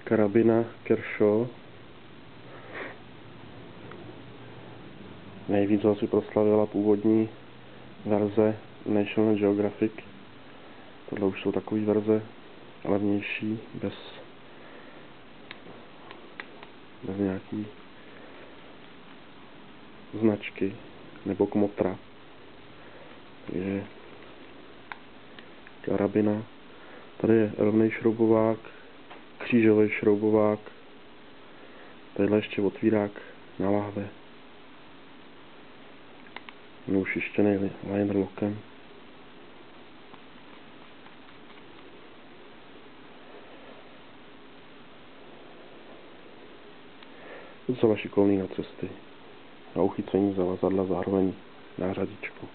Karabina Kershaw. Nejvíc asi proslavila původní verze National Geographic. Tohle už jsou takové verze levnější, bez nějaký značky nebo kmotra. Takže karabina. Tady je rovný šroubovák, křížový šroubovák. Tadyhle ještě otvírák na láhve. Nůž jištěný liner lockem. Docela šikovný na cesty. Na uchycení zavazadla zároveň na řadičku.